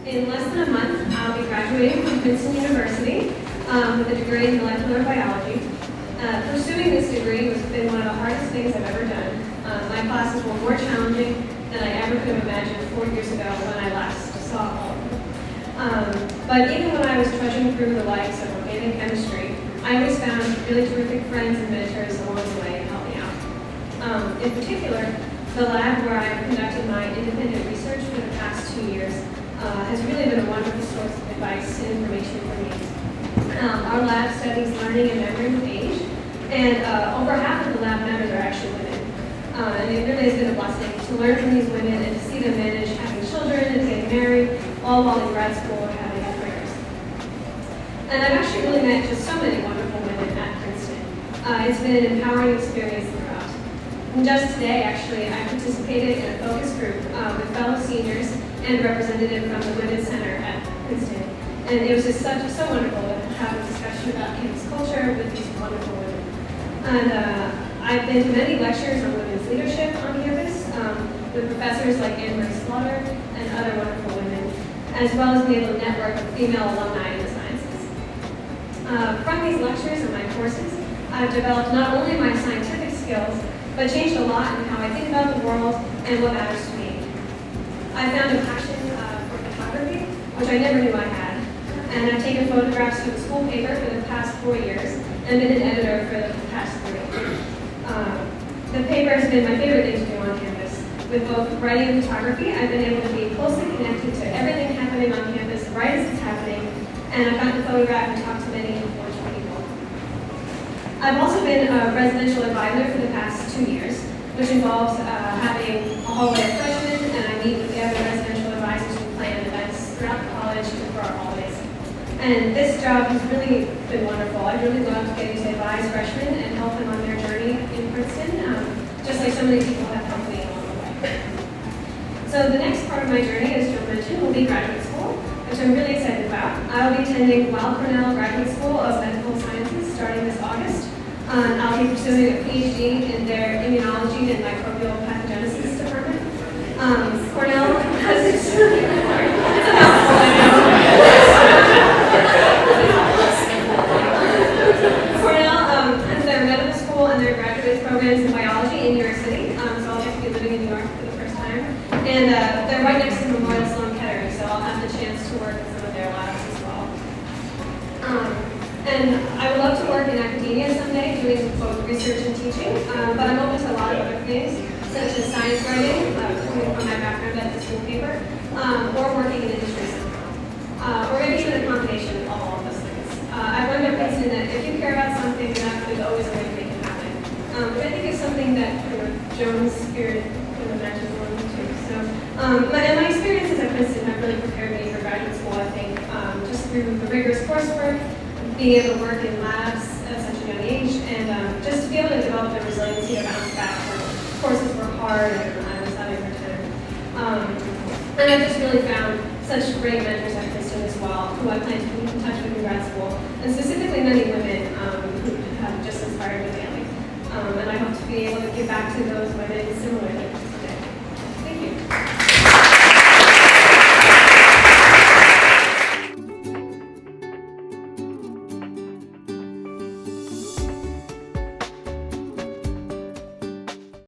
In less than a month, I'll be graduating from Princeton University with a degree in molecular biology. Pursuing this degree has been one of the hardest things I've ever done. My classes were more challenging than I ever could have imagined 4 years ago when I last saw all of them. But even when I was trudging through the likes of organic chemistry, I always found really terrific friends and mentors along the way to help me out. In particular, the lab where I've conducted my independent research for the past 2 years has really been a wonderful source of advice and information for me. Our lab studies learning and memory with age, and over half of the lab members are actually women. And it really has been a blessing to learn from these women and to see them manage having children and getting married, all while in grad school or having careers. And I've actually really met just so many wonderful women at Princeton. It's been an empowering experience throughout. And just today, actually, I participated in a focus group with fellow seniors and a representative from the Women's Center at Princeton. And it was just so wonderful to have a discussion about campus culture with these wonderful women. And I've been to many lectures on women's leadership on campus with professors like Anne-Marie Slaughter and other wonderful women, as well as being able to network with female alumni in the sciences. From these lectures and my courses, I've developed not only my scientific skills, but changed a lot in how I think about the world and what matters to me. I found a passion for photography, which I never knew I had, and I've taken photographs for the school paper for the past 4 years and been an editor for the past 3. The paper has been my favorite thing to do on campus. With both writing and photography, I've been able to be closely connected to everything happening on campus right as it's happening, and I've gotten to photograph and talk to many influential people. I've also been a residential advisor for the past 2 years, which involves having a hallway of freshmen, and I meet with the other residential advisors who plan events throughout the college and for our holidays. And this job has really been wonderful. I really loved getting to advise freshmen and help them on their journey in Princeton, just like so many people have helped me along the way. So the next part of my journey, as Joe mentioned, will be graduate school, which I'm really excited about. I will be attending Weill Cornell Graduate School of Medical Sciences starting this August. I'll be pursuing a PhD in their immunology and microbial pathogenesis department. Cornell has it's a mouthful, I know. Cornell has their medical school and their graduate programs in biology in New York City, so I'll get to be living in New York for the first time. And they're right next to Memorial Sloan Kettering, so I'll have the chance to work in some of their labs as well. And I would love to work in academia someday, doing both research and teaching, but I'm open to a lot of other things, such as science writing, coming from my background at the school paper, or working in industry somehow, or maybe even a combination of all of those things. I've learned at Princeton that if you care about something, then there's always a way to make it happen. But I think it's something that Joan's spirit matches along too. So, my experiences at Princeton have really prepared me for graduate school, I think, just through the rigorous coursework, being able to work in labs at such a young age, and just to be able to develop the resiliency to bounce back when courses were hard and I was having a hard time. And I've just really found such great mentors at Princeton as well, who I plan to keep in touch with in grad school, and specifically many women